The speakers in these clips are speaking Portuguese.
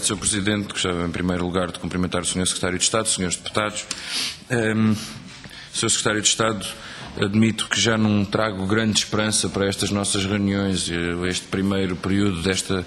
Sr. Presidente. Gostava, em primeiro lugar, de cumprimentar o Sr. Secretário de Estado, Srs. Deputados. Sr. Secretário de Estado, admito que já não trago grande esperança para estas nossas reuniões. Este primeiro período desta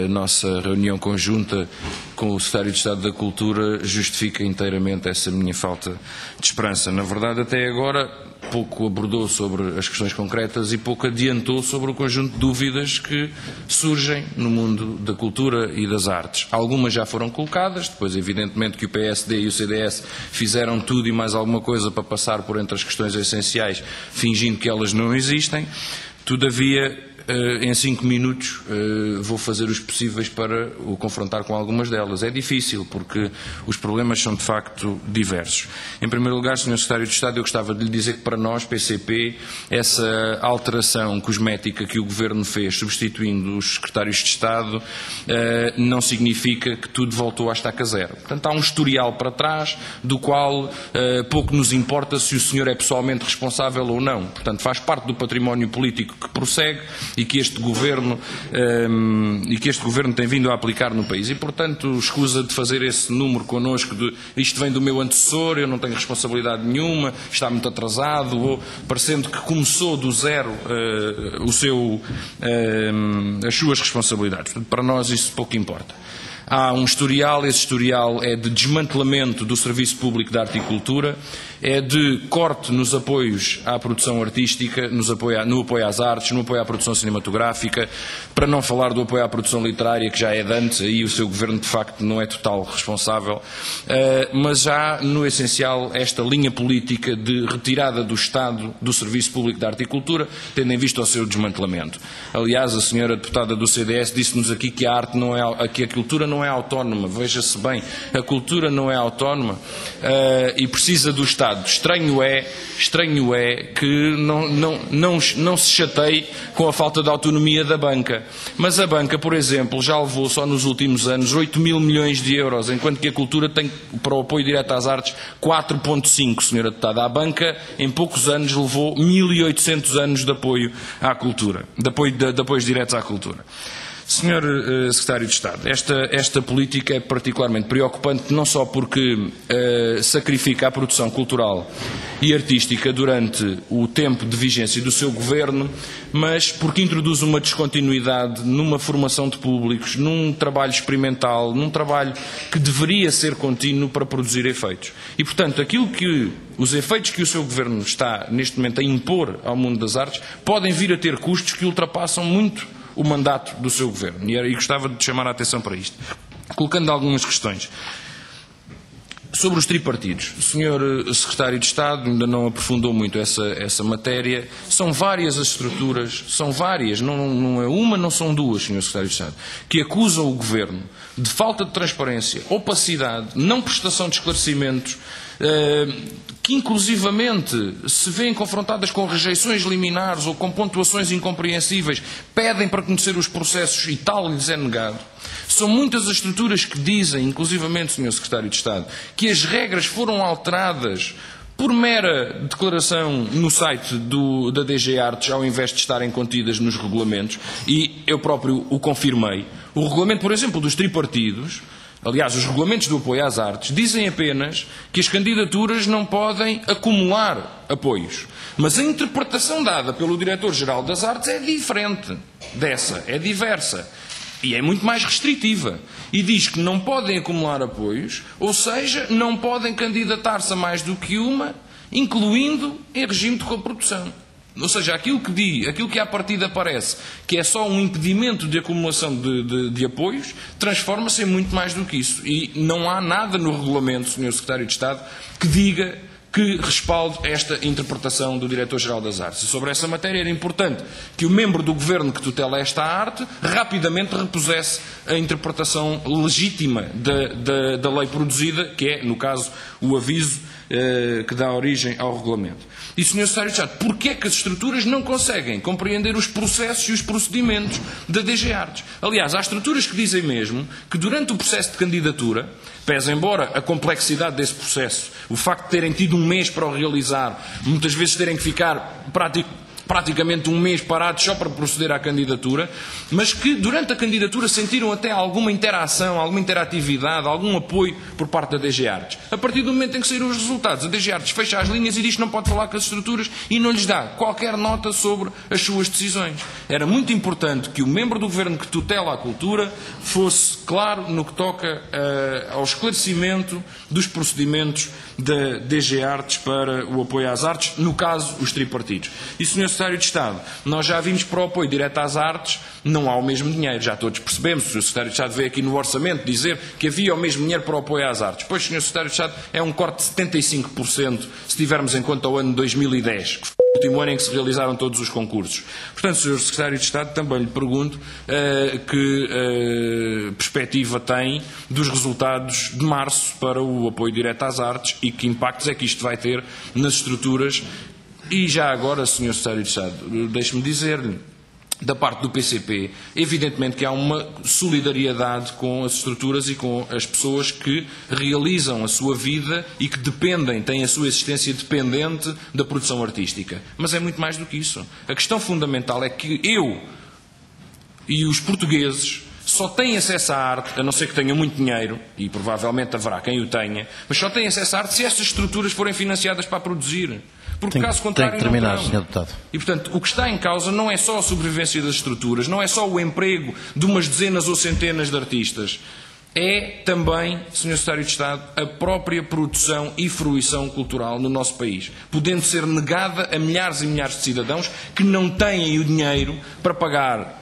nossa reunião conjunta com o Secretário de Estado da Cultura justifica inteiramente essa minha falta de esperança. Na verdade, até agora, pouco abordou sobre as questões concretas e pouco adiantou sobre o conjunto de dúvidas que surgem no mundo da cultura e das artes. Algumas já foram colocadas, depois evidentemente que o PSD e o CDS fizeram tudo e mais alguma coisa para passar por entre as questões essenciais, fingindo que elas não existem. Todavia, em 5 minutos vou fazer os possíveis para o confrontar com algumas delas. É difícil porque os problemas são de facto diversos. Em primeiro lugar, Sr. Secretário de Estado, eu gostava de lhe dizer que para nós, PCP, essa alteração cosmética que o Governo fez, substituindo os Secretários de Estado, não significa que tudo voltou à estaca zero. Portanto, há um historial para trás do qual pouco nos importa se o senhor é pessoalmente responsável ou não. Portanto, faz parte do património político que prossegue e que este Governo tem vindo a aplicar no país. E, portanto, escusa de fazer esse número connosco de isto vem do meu antecessor, eu não tenho responsabilidade nenhuma, está muito atrasado, ou parecendo que começou do zero as suas responsabilidades. Portanto, para nós isso pouco importa. Há um historial, esse historial é de desmantelamento do Serviço Público de Arte e Cultura, é de corte nos apoios à produção artística, no apoio às artes, no apoio à produção cinematográfica, para não falar do apoio à produção literária, que já é de antes, aí o seu Governo de facto não é total responsável, mas já no essencial esta linha política de retirada do Estado do Serviço Público de Arte e Cultura, tendo em vista o seu desmantelamento. Aliás, a senhora deputada do CDS disse-nos aqui que a cultura não é autónoma. Veja-se bem, a cultura não é autónoma e precisa do Estado. Estranho é que não se chateie com a falta de autonomia da banca. Mas a banca, por exemplo, já levou só nos últimos anos 8 mil milhões de euros, enquanto que a cultura tem, para o apoio direto às artes, 4,5, senhora deputada. A banca, em poucos anos, levou 1.800 anos de apoio à cultura, de apoios diretos à cultura. Senhor Secretário de Estado, esta política é particularmente preocupante não só porque sacrifica a produção cultural e artística durante o tempo de vigência do seu Governo, mas porque introduz uma descontinuidade numa formação de públicos, num trabalho experimental, num trabalho que deveria ser contínuo para produzir efeitos. E, portanto, os efeitos que o seu Governo está, neste momento, a impor ao mundo das artes, podem vir a ter custos que ultrapassam muito o mandato do seu Governo. E gostava de chamar a atenção para isto, colocando algumas questões. Sobre os tripartidos, o Sr. Secretário de Estado ainda não aprofundou muito essa matéria. São várias as estruturas, são várias, não é uma, não são duas, Sr. Secretário de Estado, que acusam o Governo de falta de transparência, opacidade, não prestação de esclarecimentos, que inclusivamente se vêem confrontadas com rejeições liminares ou com pontuações incompreensíveis, pedem para conhecer os processos e tal lhes é negado. São muitas as estruturas que dizem, inclusivamente, Sr. Secretário de Estado, que as regras foram alteradas por mera declaração no site da DG Artes, ao invés de estarem contidas nos regulamentos, e eu próprio o confirmei. O regulamento, por exemplo, dos tripartidos, aliás, os regulamentos do apoio às artes, dizem apenas que as candidaturas não podem acumular apoios. Mas a interpretação dada pelo Diretor-Geral das Artes é diferente dessa, é diversa. E é muito mais restritiva. E diz que não podem acumular apoios, ou seja, não podem candidatar-se a mais do que uma, incluindo em regime de coprodução. Ou seja, aquilo que à partida parece que é só um impedimento de acumulação de apoios, transforma-se em muito mais do que isso. E não há nada no regulamento, Sr. Secretário de Estado, que diga que respalde esta interpretação do Diretor-Geral das Artes. E sobre essa matéria era importante que o membro do Governo que tutela esta arte rapidamente repusesse a interpretação legítima da lei produzida, que é, no caso, o aviso que dá origem ao regulamento. E, Sr. Secretário de Estado, porquê é que as estruturas não conseguem compreender os processos e os procedimentos da DG Artes? Aliás, há estruturas que dizem mesmo que durante o processo de candidatura, pese embora a complexidade desse processo, o facto de terem tido um mês para o realizar, muitas vezes terem que ficar praticamente um mês parados só para proceder à candidatura, mas que durante a candidatura sentiram até alguma interação, alguma interatividade, algum apoio por parte da DG Artes. A partir do momento em que saíram os resultados, a DG Artes fecha as linhas e diz que não pode falar com as estruturas e não lhes dá qualquer nota sobre as suas decisões. Era muito importante que o membro do Governo que tutela a cultura fosse claro no que toca ao esclarecimento dos procedimentos da DG Artes para o apoio às artes, no caso, os tripartidos. E, Sr. Secretário de Estado, nós já vimos para o apoio direto às artes, não há o mesmo dinheiro, já todos percebemos. O Sr. Secretário de Estado veio aqui no orçamento dizer que havia o mesmo dinheiro para o apoio às artes. Pois, Sr. Secretário de Estado, é um corte de 75%, se tivermos em conta o ano 2010, que foi o último ano em que se realizaram todos os concursos. Portanto, Sr. Secretário de Estado, também lhe pergunto que perspectiva tem dos resultados de março para o apoio direto às artes e que impactos é que isto vai ter nas estruturas. E já agora, Sr. Secretário de Estado, deixe-me dizer-lhe, da parte do PCP, evidentemente que há uma solidariedade com as estruturas e com as pessoas que realizam a sua vida e que dependem, têm a sua existência dependente da produção artística. Mas é muito mais do que isso. A questão fundamental é que eu e os portugueses só têm acesso à arte, a não ser que tenham muito dinheiro, e provavelmente haverá quem o tenha, mas só têm acesso à arte se estas estruturas forem financiadas para a produzir. Porque, caso contrário, tem que terminar, não. Sr. Deputado. E, portanto, o que está em causa não é só a sobrevivência das estruturas, não é só o emprego de umas dezenas ou centenas de artistas. É também, Sr. Secretário de Estado, a própria produção e fruição cultural no nosso país, podendo ser negada a milhares e milhares de cidadãos que não têm o dinheiro para pagar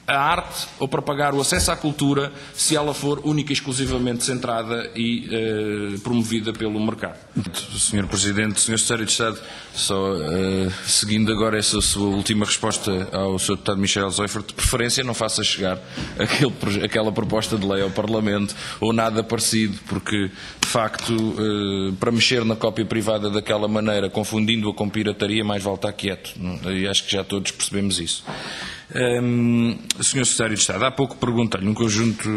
a arte ou para pagar o acesso à cultura se ela for única e exclusivamente centrada e promovida pelo mercado. Sr. Presidente, Sr. Secretário de Estado, só seguindo agora essa sua última resposta ao Sr. Deputado Michel Zoifert, de preferência não faça chegar aquela proposta de lei ao Parlamento ou nada parecido, porque de facto para mexer na cópia privada daquela maneira, confundindo-a com pirataria, mais vale estar quieto. E acho que já todos percebemos isso. Sr. Secretário de Estado, há pouco perguntei-lhe um conjunto,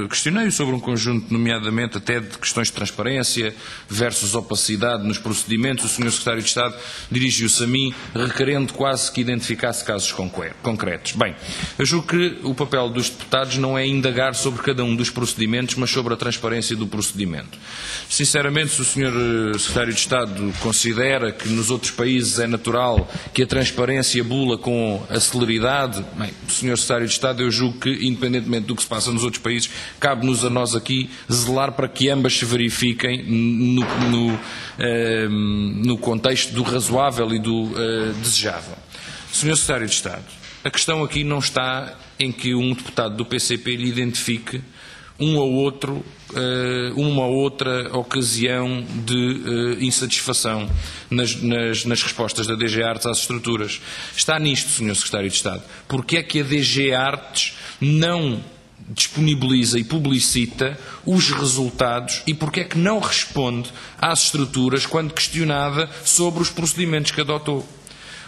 questionei-o sobre um conjunto, nomeadamente até de questões de transparência versus opacidade nos procedimentos. O Sr. Secretário de Estado dirigiu-se a mim requerendo quase que identificasse casos concretos. Bem, eu julgo que o papel dos deputados não é indagar sobre cada um dos procedimentos, mas sobre a transparência do procedimento. Sinceramente, se o Sr. Secretário de Estado considera que nos outros países é natural que a transparência bula com a celeridade, bem, Sr. Secretário de Estado, eu julgo que, independentemente do que se passa nos outros países, cabe-nos a nós aqui zelar para que ambas se verifiquem no contexto do razoável e do desejável. Sr. Secretário de Estado, a questão aqui não está em que um deputado do PCP lhe identifique uma ou outra ocasião de insatisfação nas respostas da DG Artes às estruturas. Está nisto, Sr. Secretário de Estado. Porque é que a DG Artes não disponibiliza e publicita os resultados e porque é que não responde às estruturas quando questionada sobre os procedimentos que adotou?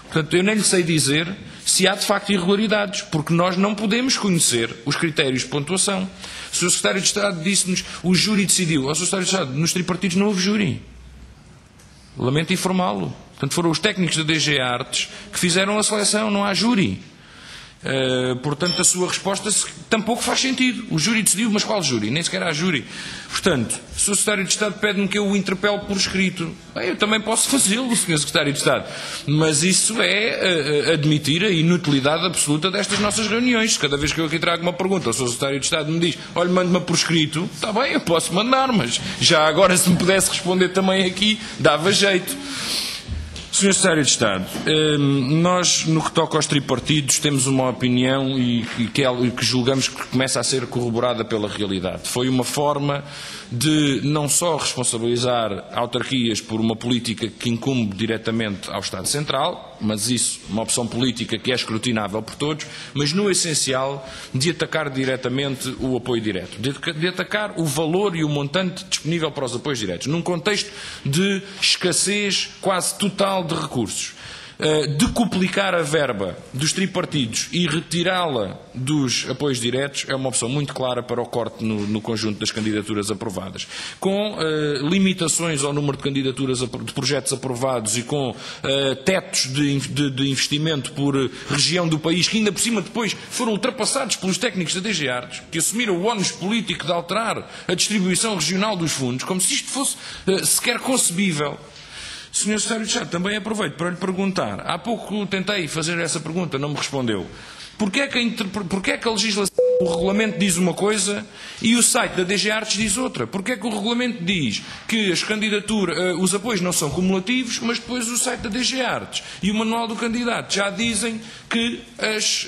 Portanto, eu nem lhe sei dizer se há de facto irregularidades, porque nós não podemos conhecer os critérios de pontuação. O Sr. Secretário de Estado disse-nos, o júri decidiu. O Sr. Secretário de Estado, nos tripartidos não houve júri. Lamento informá-lo. Portanto, foram os técnicos da DG Artes que fizeram a seleção, não há júri. Portanto, a sua resposta tampouco faz sentido. O júri decidiu, mas qual júri? Nem sequer há júri. Portanto, o Sr. Secretário de Estado pede-me que eu o interpele por escrito. Eu também posso fazê-lo, Sr. Secretário de Estado. Mas isso é admitir a inutilidade absoluta destas nossas reuniões. Cada vez que eu aqui trago uma pergunta, o Sr. Secretário de Estado me diz, olha, mande-me por escrito. Está bem, eu posso mandar, mas já agora se me pudesse responder também aqui, dava jeito. Sr. Secretário de Estado, nós, no que toca aos tripartidos, temos uma opinião e que julgamos que começa a ser corroborada pela realidade. Foi uma forma de não só responsabilizar autarquias por uma política que incumbe diretamente ao Estado Central, mas isso, uma opção política que é escrutinável por todos, mas no essencial de atacar diretamente o apoio direto, de atacar o valor e o montante disponível para os apoios diretos, num contexto de escassez quase total de recursos. decuplicar a verba dos tripartidos e retirá-la dos apoios diretos é uma opção muito clara para o corte no conjunto das candidaturas aprovadas. Com limitações ao número de candidaturas de projetos aprovados e com tetos de investimento por região do país, que ainda por cima depois foram ultrapassados pelos técnicos da DG Artes, que assumiram o ónus político de alterar a distribuição regional dos fundos, como se isto fosse sequer concebível. Sr. Secretário de Estado, também aproveito para lhe perguntar. Há pouco tentei fazer essa pergunta, não me respondeu. Porquê é que a legislação, o regulamento diz uma coisa e o site da DG Artes diz outra? Porquê é que o regulamento diz que as candidaturas, os apoios não são cumulativos, mas depois o site da DG Artes e o manual do candidato já dizem que as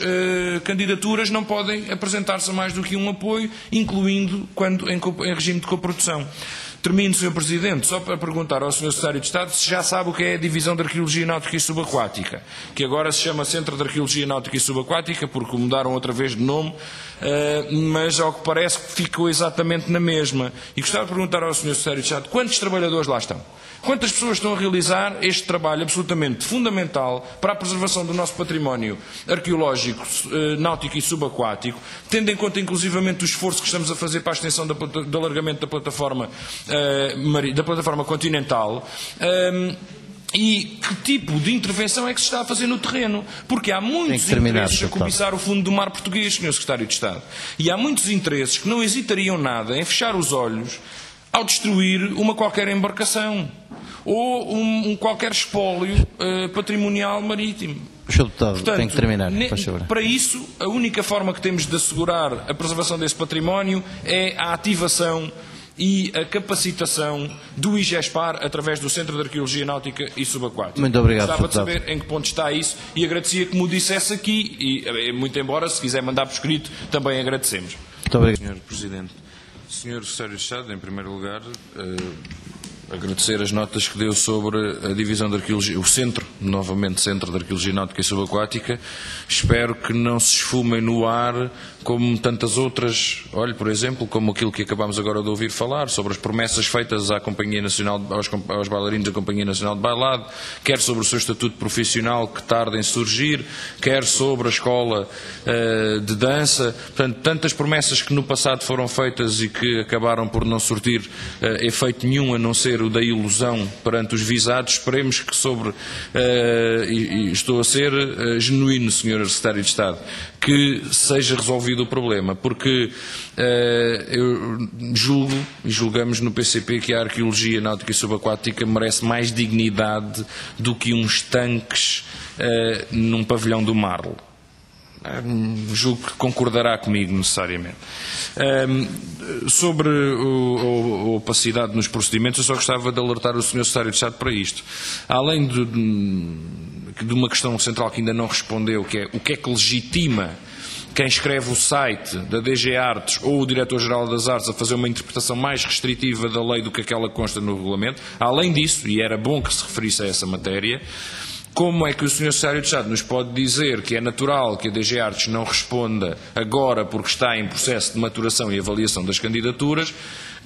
candidaturas não podem apresentar-se a mais do que um apoio, incluindo quando em regime de coprodução? Termino, Sr. Presidente, só para perguntar ao Sr. Secretário de Estado se já sabe o que é a Divisão de Arqueologia Náutica e Subaquática, que agora se chama Centro de Arqueologia Náutica e Subaquática, porque mudaram outra vez de nome, mas ao que parece ficou exatamente na mesma. E gostava de perguntar ao Sr. Secretário de Estado quantos trabalhadores lá estão? Quantas pessoas estão a realizar este trabalho absolutamente fundamental para a preservação do nosso património arqueológico, náutico e subaquático, tendo em conta inclusivamente o esforço que estamos a fazer para a extensão do alargamento da plataforma continental? E que tipo de intervenção é que se está a fazer no terreno? Porque há muitos interesses a cobiçar o fundo do mar português, Sr. Secretário de Estado. E há muitos interesses que não hesitariam nada em fechar os olhos ao destruir uma qualquer embarcação ou qualquer espólio patrimonial marítimo. Sr. Deputado, tem que terminar, faz favor. Para isso, a única forma que temos de assegurar a preservação desse património é a ativação e a capacitação do IGESPAR através do Centro de Arqueologia Náutica e Subaquática. Muito obrigado, Gostava de saber em que ponto está isso e agradecia que me o dissesse aqui e, muito embora, se quiser mandar por escrito, também agradecemos. Muito obrigado. Sr. Presidente, Sr. Secretário de Estado, em primeiro lugar, agradecer as notas que deu sobre a divisão de arqueologia, o centro, novamente Centro de Arqueologia Náutica e Subaquática. Espero que não se esfumem no ar como tantas outras, olhe, por exemplo, como aquilo que acabámos agora de ouvir falar, sobre as promessas feitas à Companhia Nacional, aos bailarinos da Companhia Nacional de Bailado, quer sobre o seu estatuto profissional que tarda em surgir, quer sobre a escola de dança. Portanto, tantas promessas que no passado foram feitas e que acabaram por não surtir efeito nenhum, a não ser o da ilusão perante os visados. Esperemos que sobre, e estou a ser genuíno, Sr. Secretário de Estado, que seja resolvido o problema, porque eu julgo e julgamos no PCP que a arqueologia náutica e subaquática merece mais dignidade do que uns tanques num pavilhão do Marle. Julgo que concordará comigo necessariamente. Sobre a opacidade nos procedimentos, eu só gostava de alertar o Sr. Secretário de Estado para isto. Além de uma questão central que ainda não respondeu, que é o que é que legitima quem escreve o site da DG Artes ou o Diretor-Geral das Artes a fazer uma interpretação mais restritiva da lei do que aquela que consta no regulamento. Além disso, e era bom que se referisse a essa matéria, como é que o Sr. Secretário de Estado nos pode dizer que é natural que a DG Artes não responda agora porque está em processo de maturação e avaliação das candidaturas,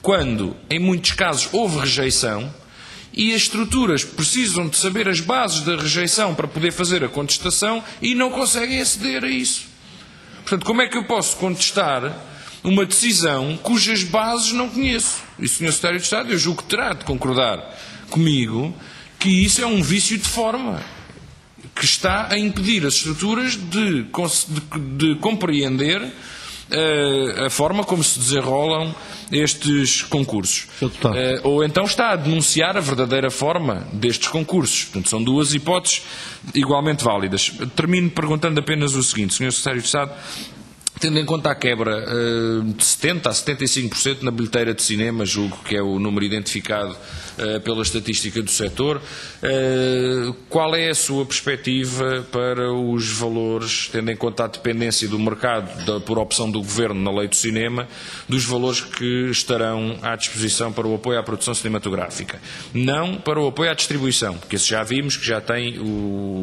quando, em muitos casos, houve rejeição e as estruturas precisam de saber as bases da rejeição para poder fazer a contestação e não conseguem aceder a isso? Portanto, como é que eu posso contestar uma decisão cujas bases não conheço? E o Sr. Secretário de Estado, eu julgo que terá de concordar comigo que isso é um vício de forma que está a impedir as estruturas de compreender a forma como se desenrolam estes concursos. Ou então está a denunciar a verdadeira forma destes concursos. Portanto, são duas hipóteses igualmente válidas. Termino perguntando apenas o seguinte, Sr. Secretário de Estado, tendo em conta a quebra de 70% a 75% na bilheteira de cinema, julgo que é o número identificado pela estatística do setor, qual é a sua perspectiva para os valores, tendo em conta a dependência do mercado, por opção do Governo na lei do cinema, dos valores que estarão à disposição para o apoio à produção cinematográfica? Não para o apoio à distribuição, porque esse já vimos que já tem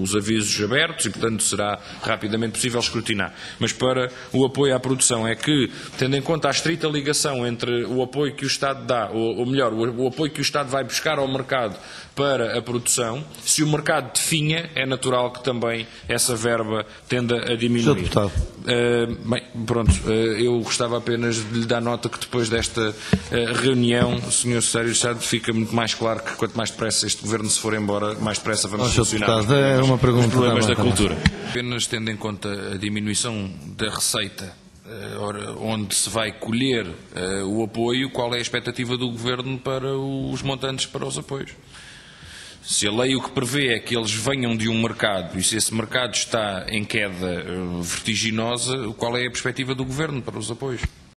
os avisos abertos e, portanto, será rapidamente possível escrutinar, mas para o apoio à produção é que, tendo em conta a estrita ligação entre o apoio que o Estado dá, ou melhor, o apoio que o Estado vai buscar ao mercado para a produção, se o mercado definha, é natural que também essa verba tenda a diminuir. Bem, pronto, eu gostava apenas de lhe dar nota que depois desta reunião, o Sr. Secretário de Estado, fica muito mais claro que quanto mais depressa este Governo se for embora, mais depressa vamos solucionar os problemas da cultura. Apenas tendo em conta a diminuição da receita, onde se vai colher o apoio, qual é a expectativa do Governo para os montantes para os apoios? Se a lei o que prevê é que eles venham de um mercado e se esse mercado está em queda vertiginosa, qual é a perspectiva do Governo para os apoios?